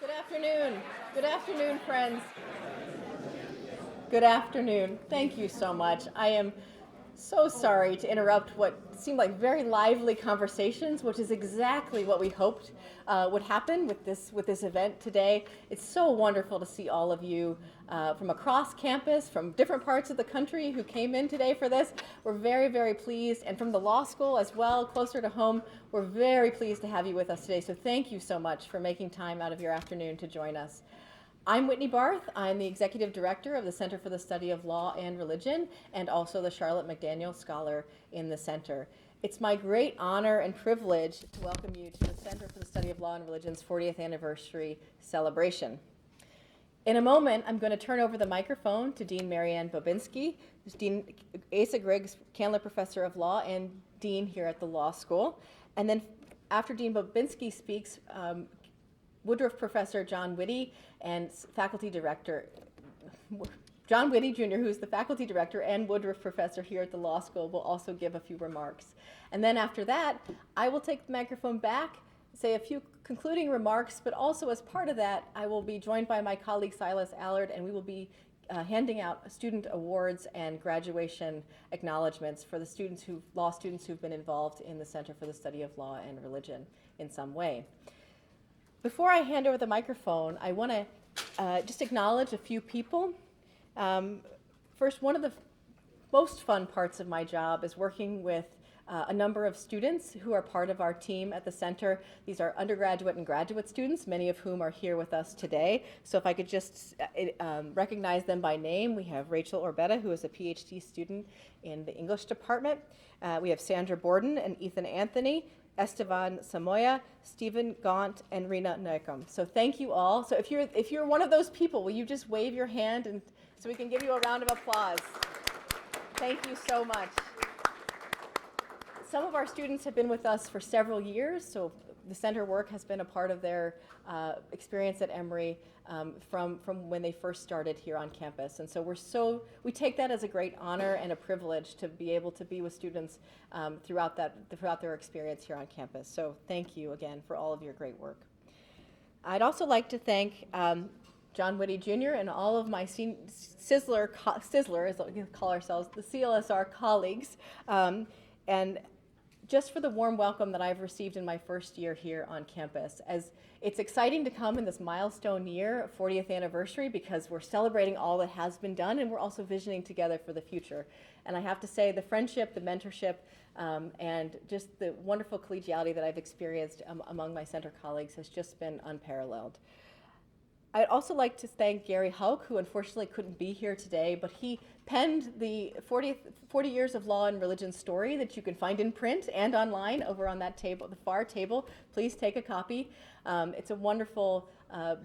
Good afternoon. Good afternoon, friends. Good afternoon. Thank you so much. I am so sorry to interrupt what seemed like very lively conversations, which is exactly what we hoped would happen with this event today. It's so wonderful to see all of you from across campus, from different parts of the country who came in today for this. We're very, very pleased, and from the law school as well, closer to home, we're very pleased to have you with us today. So thank you so much for making time out of your afternoon to join us. I'm Whitney Barth. I'm the Executive Director of the Center for the Study of Law and Religion, and also the Charlotte McDaniel Scholar in the Center. It's my great honor and privilege to welcome you to the Center for the Study of Law and Religion's 40th anniversary celebration. In a moment, I'm going to turn over the microphone to Dean Mary Anne Bobinski, who's Dean Asa Griggs Candler Professor of Law and Dean here at the Law School. And then after Dean Bobinski speaks, Woodruff Professor John Witte and Faculty Director, John Witte Jr., who's the Faculty Director and Woodruff Professor here at the Law School, will also give a few remarks. And then after that, I will take the microphone back, say a few concluding remarks, but also as part of that, I will be joined by my colleague Silas Allard, and we will be handing out student awards and graduation acknowledgments for the law students who've been involved in the Center for the Study of Law and Religion in some way. Before I hand over the microphone, I want to just acknowledge a few people. First, one of the most fun parts of my job is working with a number of students who are part of our team at the center. These are undergraduate and graduate students, many of whom are here with us today. So if I could just recognize them by name, we have Rachel Orbetta, who is a PhD student in the English department. We have Sandra Borden and Ethan Anthony, Esteban Samoya, Stephen Gaunt, and Rena Neukom. So thank you all. So if you're one of those people, will you just wave your hand and so we can give you a round of applause? Thank you so much. Some of our students have been with us for several years, so the center work has been a part of their experience at Emory from when they first started here on campus. And so we take that as a great honor and a privilege to be able to be with students throughout their experience here on campus. So thank you again for all of your great work. I'd also like to thank John Witte Jr. and all of my Sizzler, as we call ourselves, the CLSR colleagues, and just for the warm welcome that I've received in my first year here on campus. As it's exciting to come in this milestone year, 40th anniversary, because we're celebrating all that has been done, and we're also visioning together for the future. And I have to say, the friendship, the mentorship, and just the wonderful collegiality that I've experienced among my center colleagues has just been unparalleled. I'd also like to thank Gary Hauk, who unfortunately couldn't be here today, but he penned the 40 Years of Law and Religion story that you can find in print and online over on that table, the far table. Please take a copy. It's a wonderful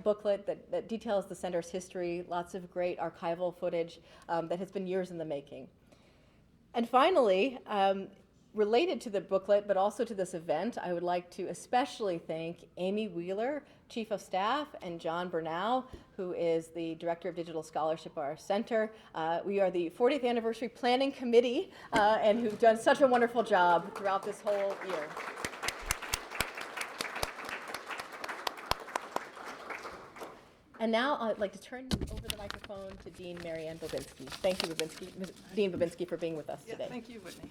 booklet that details the center's history, lots of great archival footage that has been years in the making. And finally, related to the booklet, but also to this event, I would like to especially thank Amy Wheeler, Chief of Staff, and John Bernal, who is the Director of Digital Scholarship at our center. We are the 40th Anniversary Planning Committee, and who've done such a wonderful job throughout this whole year. And now I'd like to turn over the microphone to Dean Mary Anne Bobinski. Thank you, Dean Bobinski, for being with us today. Thank you, Whitney.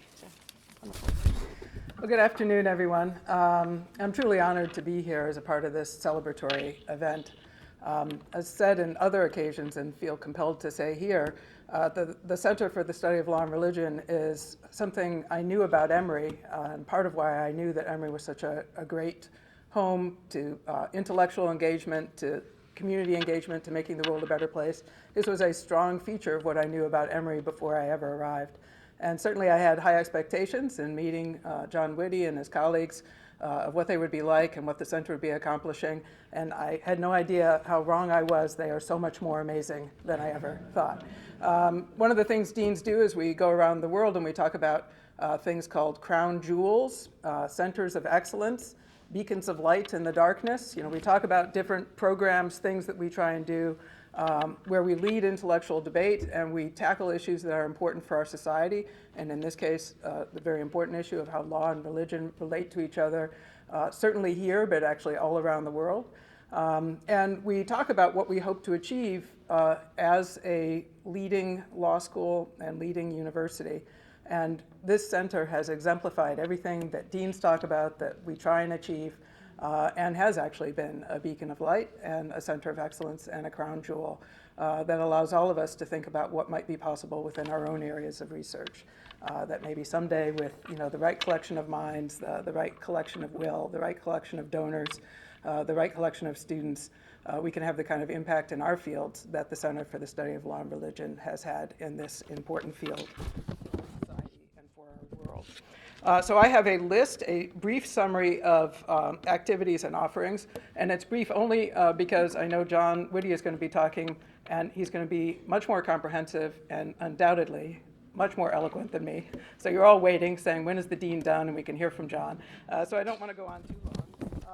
Well, good afternoon, everyone. I'm truly honored to be here as a part of this celebratory event. As said in other occasions, and feel compelled to say here, the Center for the Study of Law and Religion is something I knew about Emory, and part of why I knew that Emory was such a great home to intellectual engagement, to community engagement, to making the world a better place. This was a strong feature of what I knew about Emory before I ever arrived. And certainly I had high expectations in meeting John Witte and his colleagues of what they would be like and what the center would be accomplishing. And I had no idea how wrong I was. They are so much more amazing than I ever thought. One of the things deans do is we go around the world and we talk about things called crown jewels, centers of excellence, beacons of light in the darkness. You know, we talk about different programs, things that we try and do where we lead intellectual debate and we tackle issues that are important for our society. And in this case, the very important issue of how law and religion relate to each other, certainly here, but actually all around the world. And we talk about what we hope to achieve as a leading law school and leading university. And this center has exemplified everything that deans talk about that we try and achieve, and has actually been a beacon of light and a center of excellence and a crown jewel that allows all of us to think about what might be possible within our own areas of research. That maybe someday with the right collection of minds, the right collection of will, the right collection of donors, the right collection of students, we can have the kind of impact in our fields that the Center for the Study of Law and Religion has had in this important field for society and for our world. So I have a list, a brief summary of activities and offerings, and it's brief only because I know John Whitty is going to be talking, and he's going to be much more comprehensive and undoubtedly much more eloquent than me. So you're all waiting, saying, when is the dean done? And we can hear from John. So I don't want to go on too long.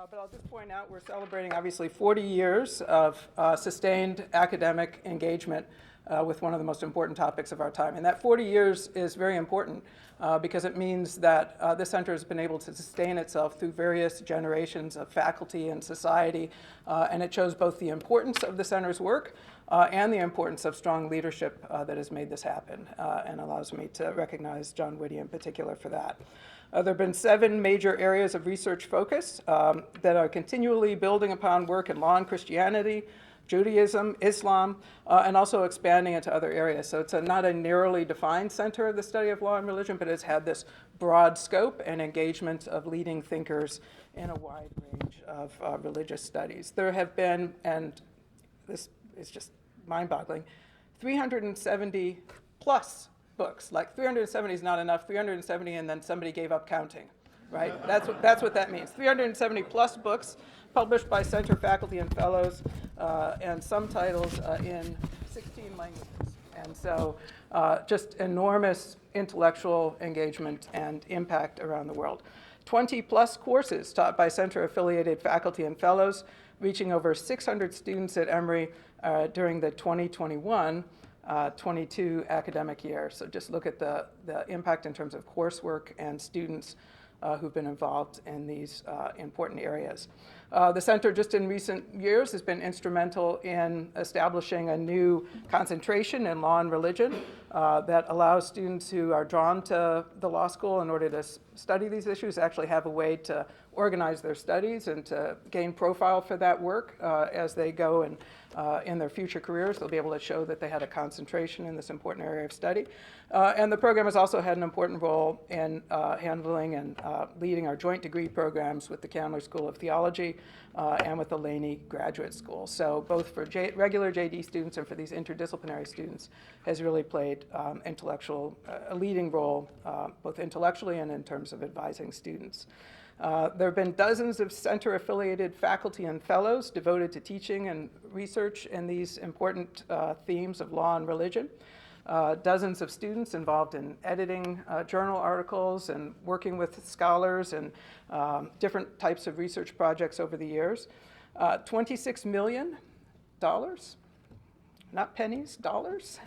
But I'll just point out we're celebrating, obviously, 40 years of sustained academic engagement with one of the most important topics of our time. And that 40 years is very important because it means that this center has been able to sustain itself through various generations of faculty and society. And it shows both the importance of the center's work and the importance of strong leadership that has made this happen, and allows me to recognize John Whitty in particular for that. There have been 7 major areas of research focus that are continually building upon work in law and Christianity, Judaism, Islam, and also expanding into other areas. So it's not a narrowly defined center of the study of law and religion, but it's had this broad scope and engagement of leading thinkers in a wide range of religious studies. There have been, and this is just mind-boggling, 370 plus books. Like 370 is not enough, 370 and then somebody gave up counting, right? That's what that means. 370 plus books published by center faculty and fellows, and some titles in 16 languages. And so just enormous intellectual engagement and impact around the world. 20 plus courses taught by center affiliated faculty and fellows, reaching over 600 students at Emory during the 2021-22 academic year. So just look at the impact in terms of coursework and students who've been involved in these important areas. The center just in recent years has been instrumental in establishing a new concentration in law and religion that allows students who are drawn to the law school in order to study these issues actually have a way to organize their studies and to gain profile for that work as they go and in their future careers. They'll be able to show that they had a concentration in this important area of study. And the program has also had an important role in handling and leading our joint degree programs with the Candler School of Theology and with the Laney Graduate School. So both for regular JD students and for these interdisciplinary students has really played a leading role both intellectually and in terms of advising students. There have been dozens of center-affiliated faculty and fellows devoted to teaching and research in these important themes of law and religion. Dozens of students involved in editing journal articles and working with scholars and different types of research projects over the years. $26 million, not pennies, dollars.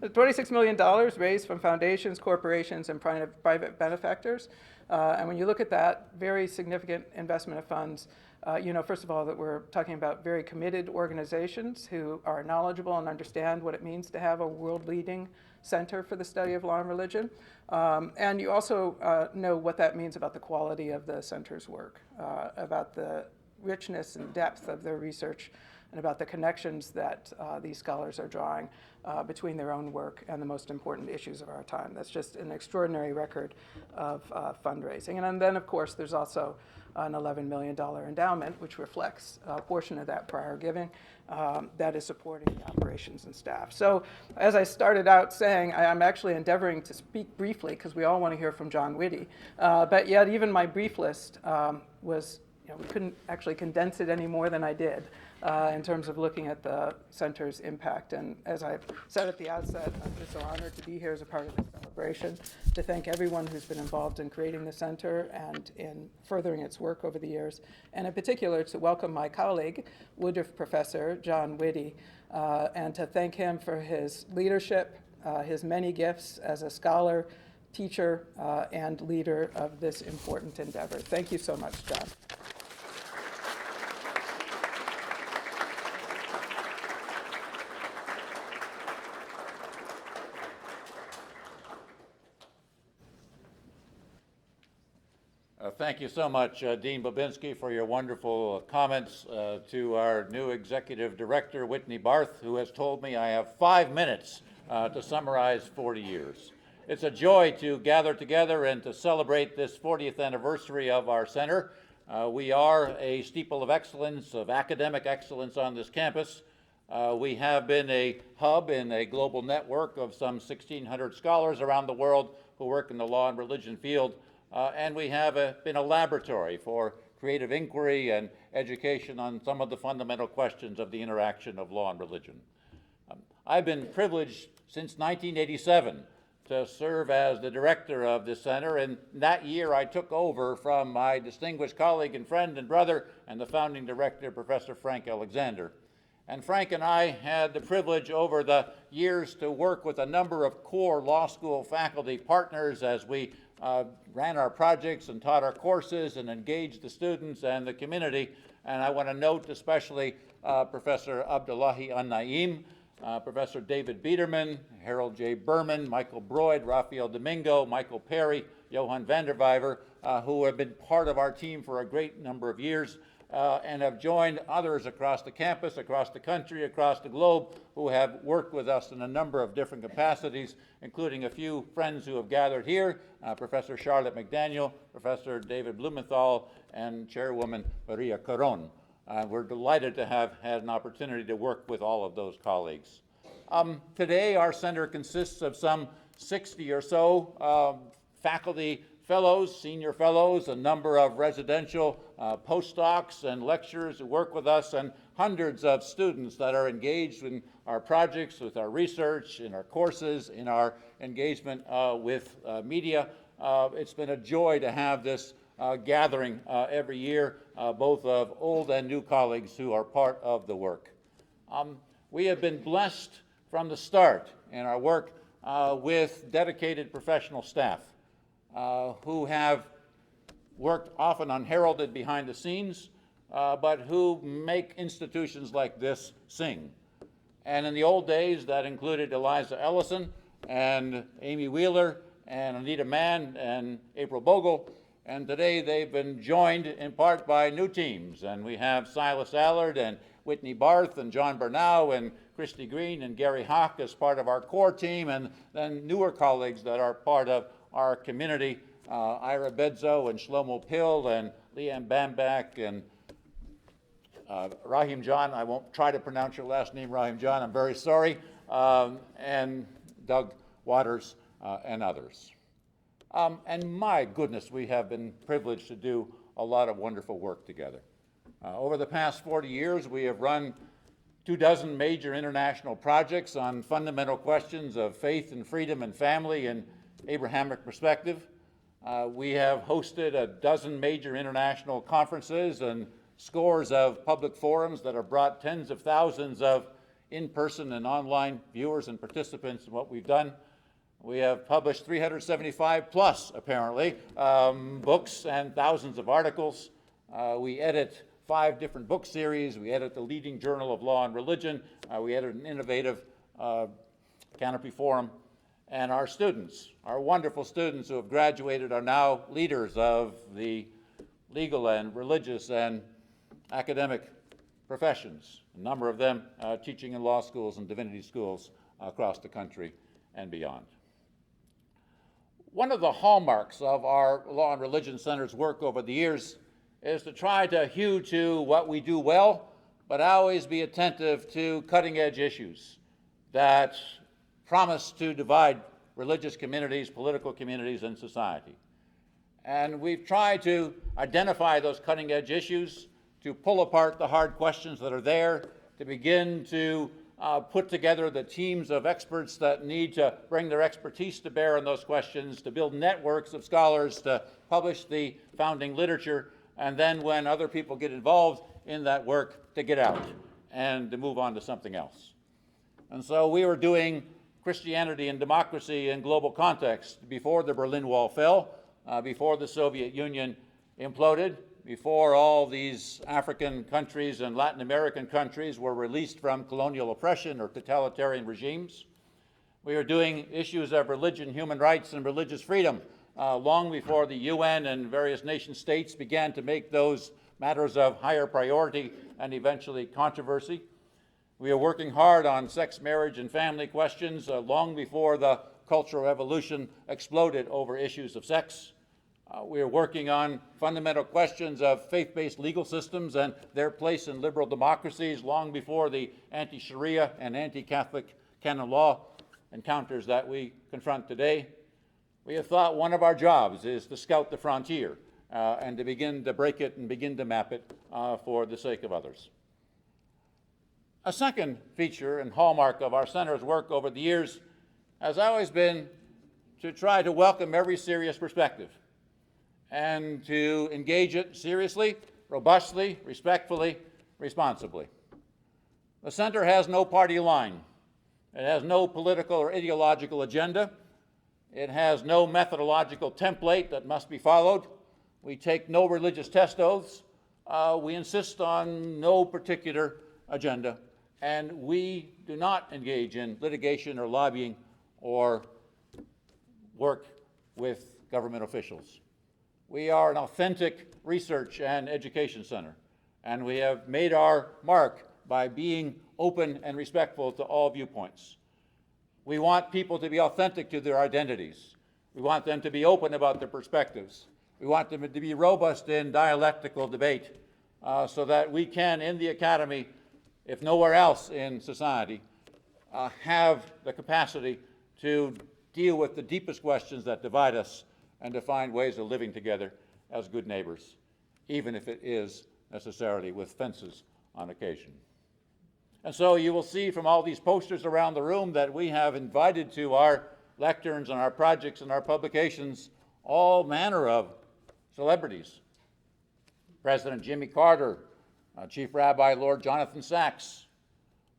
$26 million raised from foundations, corporations, and private benefactors. And when you look at that, very significant investment of funds, first of all, that we're talking about very committed organizations who are knowledgeable and understand what it means to have a world-leading center for the study of law and religion. And you also know what that means about the quality of the center's work, about the richness and depth of their research, and about the connections that these scholars are drawing between their own work and the most important issues of our time. That's just an extraordinary record of fundraising. And then, of course, there's also an $11 million endowment, which reflects a portion of that prior giving that is supporting the operations and staff. So as I started out saying, I'm actually endeavoring to speak briefly because we all want to hear from John Whitty. But yet even my brief list was, we couldn't actually condense it any more than I did. In terms of looking at the center's impact. And as I said at the outset, I'm just so honored to be here as a part of this celebration, to thank everyone who's been involved in creating the center and in furthering its work over the years, and in particular to welcome my colleague, Woodruff Professor John Whitty, and to thank him for his leadership, his many gifts as a scholar, teacher, and leader of this important endeavor. Thank you so much, John. Thank you so much, Dean Bobinski, for your wonderful comments to our new executive director, Whittney Barth, who has told me I have 5 minutes to summarize 40 years. It's a joy to gather together and to celebrate this 40th anniversary of our center. We are a steeple of excellence, of academic excellence on this campus. We have been a hub in a global network of some 1,600 scholars around the world who work in the law and religion field. And we have been a laboratory for creative inquiry and education on some of the fundamental questions of the interaction of law and religion. I've been privileged since 1987 to serve as the director of this center, and that year I took over from my distinguished colleague and friend and brother and the founding director, Professor Frank Alexander. And Frank and I had the privilege over the years to work with a number of core law school faculty partners as we ran our projects and taught our courses and engaged the students and the community. And I want to note especially Professor Abdullahi An-Naim, Professor David Biederman, Harold J. Berman, Michael Broyd, Rafael Domingo, Michael Perry, Johan van der Vijver, who have been part of our team for a great number of years and have joined others across the campus, across the country, across the globe, who have worked with us in a number of different capacities, including a few friends who have gathered here, Professor Charlotte McDaniel, Professor David Blumenthal, and Chairwoman Maria Caron. We're delighted to have had an opportunity to work with all of those colleagues. Today, our center consists of some 60 or so faculty fellows, senior fellows, a number of residential postdocs and lecturers who work with us, and hundreds of students that are engaged in our projects, with our research, in our courses, in our engagement with media. It's been a joy to have this gathering every year, both of old and new colleagues who are part of the work. We have been blessed from the start in our work with dedicated professional staff who have worked often unheralded behind the scenes, but who make institutions like this sing. And in the old days, that included Eliza Ellison and Amy Wheeler and Anita Mann and April Bogle. And today they've been joined in part by new teams. And we have Silas Allard and Whitney Barth and John Bernau and Christy Green and Gary Hawk as part of our core team, and then newer colleagues that are part of our community, Ira Bedzo and Shlomo Pill and Leanne Bambach and Rahim John. I won't try to pronounce your last name, Rahim John, I'm very sorry, and Doug Waters and others. And my goodness, we have been privileged to do a lot of wonderful work together. Over the past 40 years, we have run 24 major international projects on fundamental questions of faith and freedom and family and Abrahamic perspective. We have hosted 12 major international conferences and scores of public forums that have brought tens of thousands of in-person and online viewers and participants in what we've done. We have published 375 plus, apparently, books and thousands of articles. We edit 5 different book series. We edit the leading journal of law and religion. We edit an innovative Canopy Forum. And our students, our wonderful students who have graduated, are now leaders of the legal and religious and academic professions, a number of them teaching in law schools and divinity schools across the country and beyond. One of the hallmarks of our Law and Religion Center's work over the years is to try to hew to what we do well, but always be attentive to cutting-edge issues that promise to divide religious communities, political communities, and society. And we've tried to identify those cutting-edge issues, to pull apart the hard questions that are there, to begin to put together the teams of experts that need to bring their expertise to bear on those questions, to build networks of scholars, to publish the founding literature, and then when other people get involved in that work, to get out and to move on to something else. And so we were doing Christianity and democracy in global context before the Berlin Wall fell, before the Soviet Union imploded, before all these African countries and Latin American countries were released from colonial oppression or totalitarian regimes. We were doing issues of religion, human rights, and religious freedom long before the UN and various nation states began to make those matters of higher priority and eventually controversy. We are working hard on sex, marriage, and family questions long before the cultural revolution exploded over issues of sex. We are working on fundamental questions of faith-based legal systems and their place in liberal democracies long before the anti-Sharia and anti-Catholic canon law encounters that we confront today. We have thought one of our jobs is to scout the frontier and to begin to break it and begin to map it for the sake of others. A second feature and hallmark of our center's work over the years has always been to try to welcome every serious perspective and to engage it seriously, robustly, respectfully, responsibly. The center has no party line. It has no political or ideological agenda. It has no methodological template that must be followed. We take no religious test oaths. We insist on no particular agenda. And we do not engage in litigation or lobbying or work with government officials. We are an authentic research and education center, and we have made our mark by being open and respectful to all viewpoints. We want people to be authentic to their identities. We want them to be open about their perspectives. We want them to be robust in dialectical debate so that we can, in the academy, if nowhere else in society, have the capacity to deal with the deepest questions that divide us and to find ways of living together as good neighbors, even if it is necessarily with fences on occasion. And so you will see from all these posters around the room that we have invited to our lecterns and our projects and our publications all manner of celebrities. President Jimmy Carter, Chief Rabbi Lord Jonathan Sacks,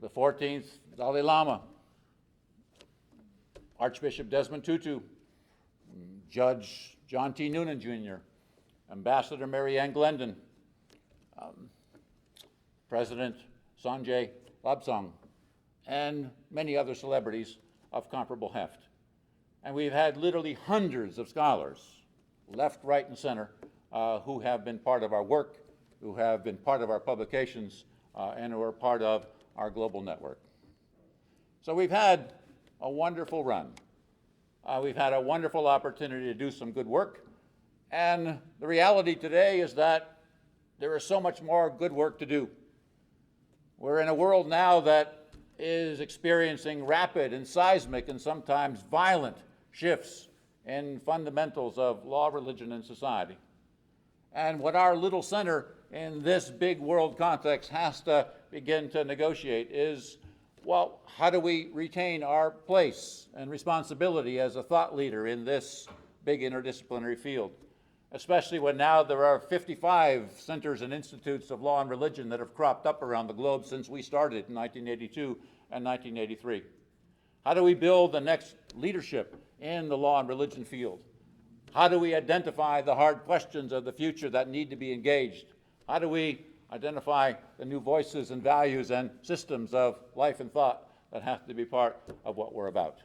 the 14th Dalai Lama, Archbishop Desmond Tutu, Judge John T. Noonan Jr., Ambassador Mary Ann Glendon, President Sanjay Labsang, and many other celebrities of comparable heft. And we've had literally hundreds of scholars, left, right, and center, who have been part of our work, who have been part of our publications, and who are part of our global network. So we've had a wonderful run. We've had a wonderful opportunity to do some good work. And the reality today is that there is so much more good work to do. We're in a world now that is experiencing rapid and seismic and sometimes violent shifts in fundamentals of law, religion, and society. And what our little center in this big world context has to begin to negotiate is, well, how do we retain our place and responsibility as a thought leader in this big interdisciplinary field, especially when now there are 55 centers and institutes of law and religion that have cropped up around the globe since we started in 1982 and 1983. How do we build the next leadership in the law and religion field? How do we identify the hard questions of the future that need to be engaged? How do we identify the new voices and values and systems of life and thought that have to be part of what we're about?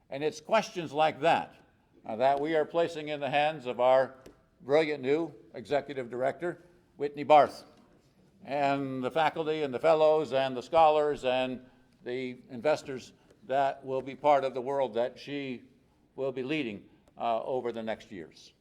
And it's questions like that that we are placing in the hands of our brilliant new executive director, Whittney Barth, and the faculty and the fellows and the scholars and the investors that will be part of the world that she will be leading over the next years.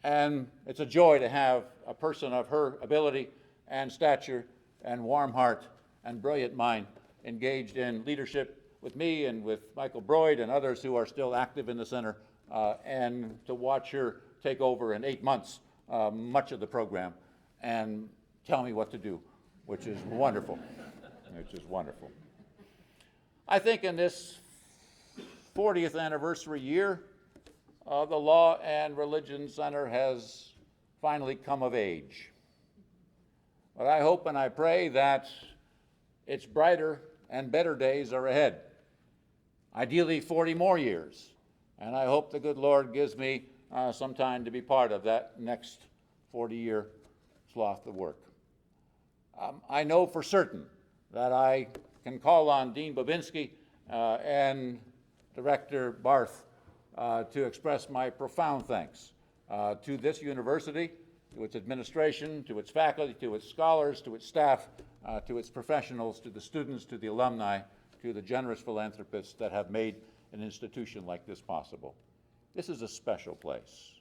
And it's a joy to have a person of her ability and stature and warm heart and brilliant mind engaged in leadership with me and with Michael Broyd and others who are still active in the center, and to watch her take over in 8 months much of the program and tell me what to do, which is wonderful, which is wonderful. I think in this 40th anniversary year, the Law and Religion Center has finally come of age. But I hope and I pray that its brighter and better days are ahead. Ideally 40 more years. And I hope the good Lord gives me some time to be part of that next 40-year swath of work. I know for certain that I can call on Dean Bobinski and Director Barth to express my profound thanks to this university, to its administration, to its faculty, to its scholars, to its staff, to its professionals, to the students, to the alumni, to the generous philanthropists that have made an institution like this possible. This is a special place,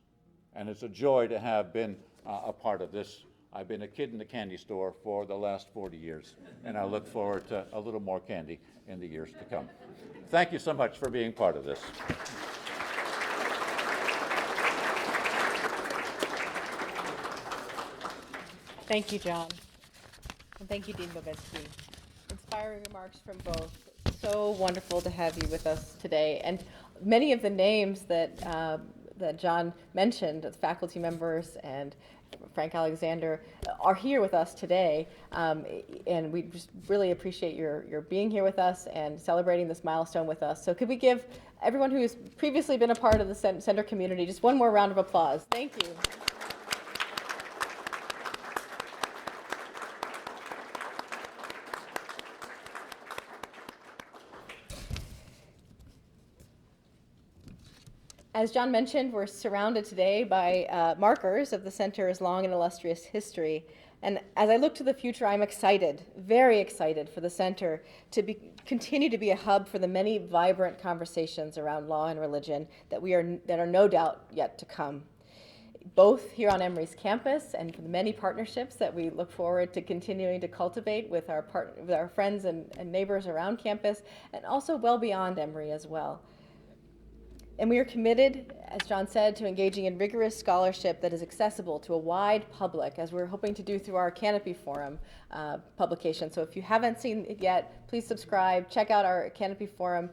and it's a joy to have been a part of this. I've been a kid in the candy store for the last 40 years, and I look forward to a little more candy in the years to come. Thank you so much for being part of this. Thank you, John. And thank you, Dean Bobinski. Inspiring remarks from both. So wonderful to have you with us today. And many of the names that that John mentioned, the faculty members and Frank Alexander, are here with us today. And we just really appreciate your being here with us and celebrating this milestone with us. So could we give everyone who has previously been a part of the center community just one more round of applause? Thank you. As John mentioned, we're surrounded today by markers of the center's long and illustrious history. And as I look to the future, I'm excited, very excited for the center to continue to be a hub for the many vibrant conversations around law and religion that are no doubt yet to come, both here on Emory's campus and for the many partnerships that we look forward to continuing to cultivate with our friends and neighbors around campus, and also well beyond Emory as well. And we are committed, as John said, to engaging in rigorous scholarship that is accessible to a wide public, as we're hoping to do through our Canopy Forum publication. So if you haven't seen it yet, please subscribe, check out our Canopy Forum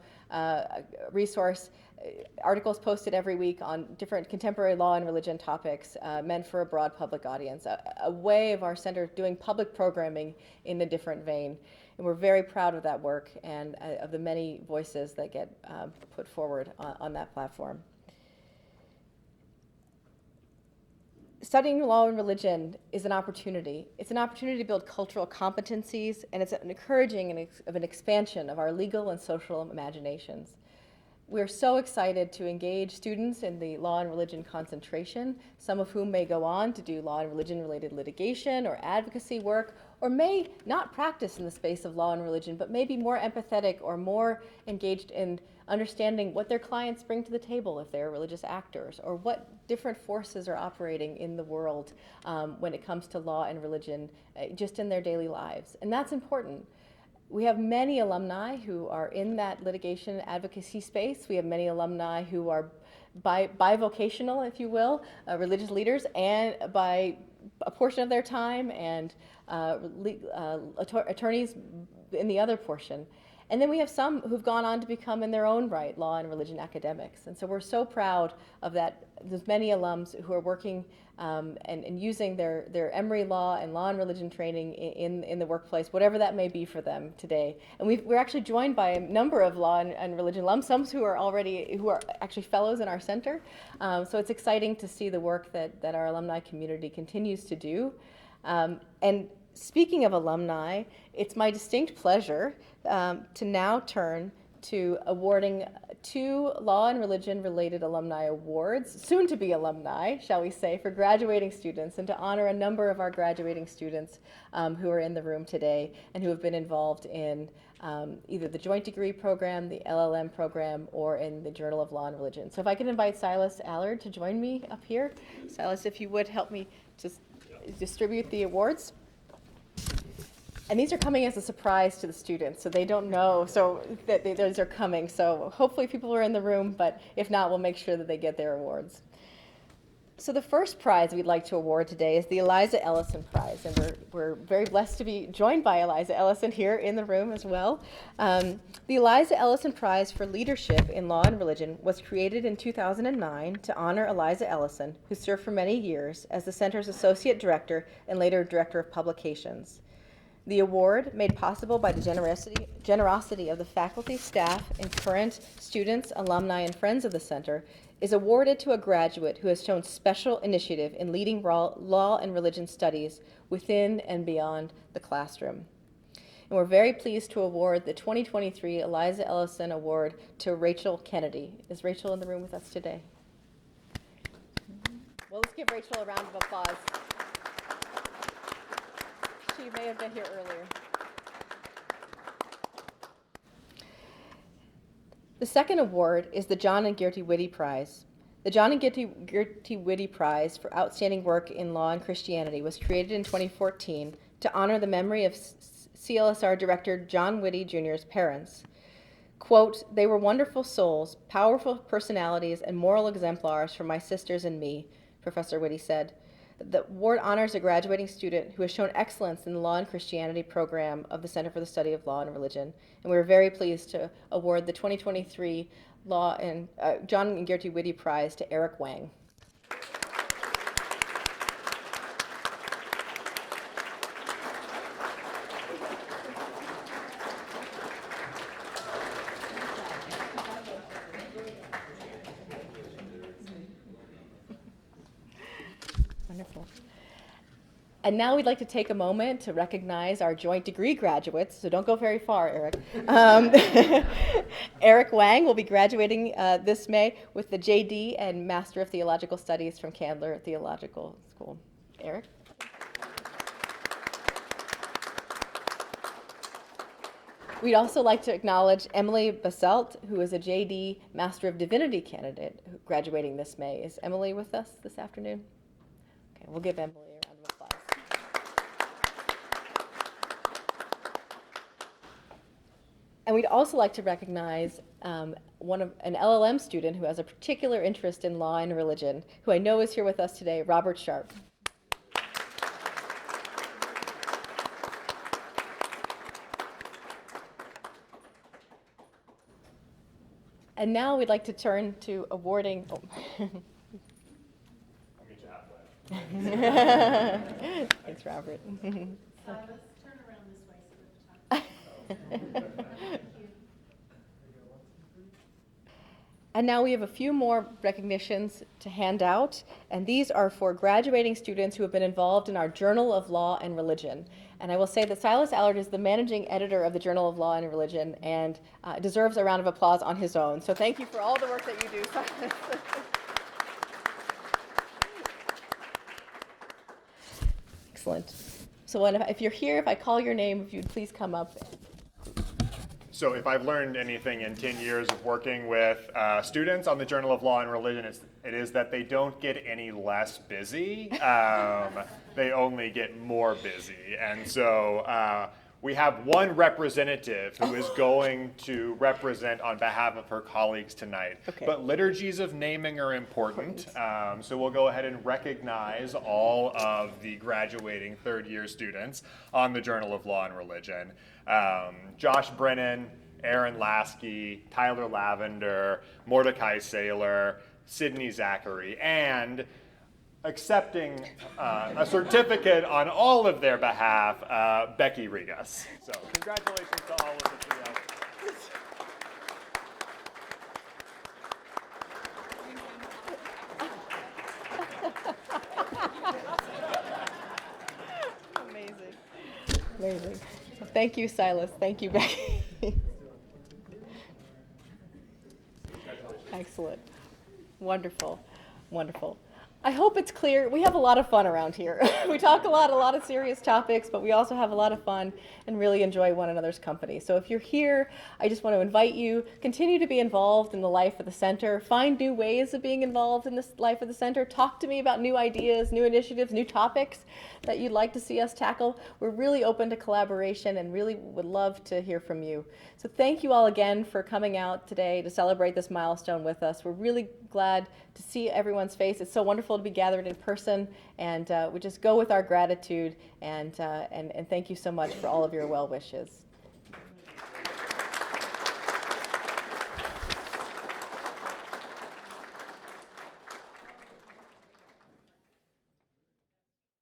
resource. Articles posted every week on different contemporary law and religion topics meant for a broad public audience, a way of our center doing public programming in a different vein. And we're very proud of that work and of the many voices that get put forward on that platform. Studying law and religion is an opportunity. It's an opportunity to build cultural competencies, and it's an encouraging of an expansion of our legal and social imaginations. We're so excited to engage students in the law and religion concentration, some of whom may go on to do law and religion-related litigation or advocacy work, or may not practice in the space of law and religion, but may be more empathetic or more engaged in understanding what their clients bring to the table if they're religious actors, or what different forces are operating in the world when it comes to law and religion just in their daily lives. And that's important. We have many alumni who are in that litigation advocacy space. We have many alumni who are bivocational, if you will, religious leaders, and by a portion of their time, and attorneys in the other portion. And then we have some who've gone on to become, in their own right, law and religion academics. And so we're so proud of that. There's many alums who are working and using their Emory law and religion training in the workplace, whatever that may be for them today. And we're actually joined by a number of law and religion alums, some who are actually fellows in our center. So it's exciting to see the work that our alumni community continues to do. And speaking of alumni, it's my distinct pleasure to now turn to awarding 2 law and religion related alumni awards, soon to be alumni, shall we say, for graduating students, and to honor a number of our graduating students who are in the room today and who have been involved in either the joint degree program, the LLM program, or in the Journal of Law and Religion. So if I could invite Silas Allard to join me up here. Silas, if you would help me to distribute the awards. And these are coming as a surprise to the students, so they don't know that those are coming. So hopefully people are in the room, but if not, we'll make sure that they get their awards. So the first prize we'd like to award today is the Eliza Ellison Prize, and we're very blessed to be joined by Eliza Ellison here in the room as well. The Eliza Ellison Prize for Leadership in Law and Religion was created in 2009 to honor Eliza Ellison, who served for many years as the center's associate director and later director of publications. The award, made possible by the generosity of the faculty, staff, and current students, alumni, and friends of the center, is awarded to a graduate who has shown special initiative in leading law and religion studies within and beyond the classroom. And we're very pleased to award the 2023 Eliza Ellison Award to Rachel Kennedy. Is Rachel in the room with us today? Well, let's give Rachel a round of applause. She may have been here earlier. The second award is the John and Gertie Witte Prize. The John and Gertie Witte Prize for outstanding work in law and Christianity was created in 2014 to honor the memory of CSLR Director John Witte Jr.'s parents. Quote, "They were wonderful souls, powerful personalities, and moral exemplars for my sisters and me," Professor Witte said. The award honors a graduating student who has shown excellence in the Law and Christianity program of the Center for the Study of Law and Religion. And we're very pleased to award the 2023 John and Gertie Witte Prize to Eric Wang. Wonderful. And now we'd like to take a moment to recognize our joint degree graduates, so don't go very far, Eric. Eric Wang will be graduating this May with the JD and Master of Theological Studies from Candler Theological School. Eric? We'd also like to acknowledge Emily Baselt, who is a JD Master of Divinity candidate graduating this May. Is Emily with us this afternoon? Okay, we'll give Emily a round of applause. And we'd also like to recognize an LLM student who has a particular interest in law and religion, who I know is here with us today, Robert Sharp. And now we'd like to turn to awarding. Oh. Thanks, Robert. Silas, turn around this way so that the top. And now we have a few more recognitions to hand out, and these are for graduating students who have been involved in our Journal of Law and Religion. And I will say that Silas Allard is the managing editor of the Journal of Law and Religion and deserves a round of applause on his own. So thank you for all the work that you do, Silas. Excellent. So if you're here, if I call your name, if you'd please come up. So if I've learned anything in 10 years of working with students on the Journal of Law and Religion, it is that they don't get any less busy. They only get more busy. And so we have one representative who is going to represent on behalf of her colleagues tonight. Okay. But liturgies of naming are important. So we'll go ahead and recognize all of the graduating third-year students on the Journal of Law and Religion. Josh Brennan, Aaron Lasky, Tyler Lavender, Mordecai Saylor, Sydney Zachary, and accepting a certificate on all of their behalf, Becky Regas. So congratulations to all of the three. Amazing. Well, thank you, Silas. Thank you, Becky. Excellent. Wonderful. Wonderful. I hope it's clear. We have a lot of fun around here. We talk a lot of serious topics, but we also have a lot of fun and really enjoy one another's company. So if you're here, I just want to invite you, continue to be involved in the life of the center. Find new ways of being involved in this life of the center. Talk to me about new ideas, new initiatives, new topics that you'd like to see us tackle. We're really open to collaboration and really would love to hear from you. So thank you all again for coming out today to celebrate this milestone with us. We're really glad to see everyone's face. It's so wonderful to be gathered in person, and we just go with our gratitude and thank you so much for all of your well wishes.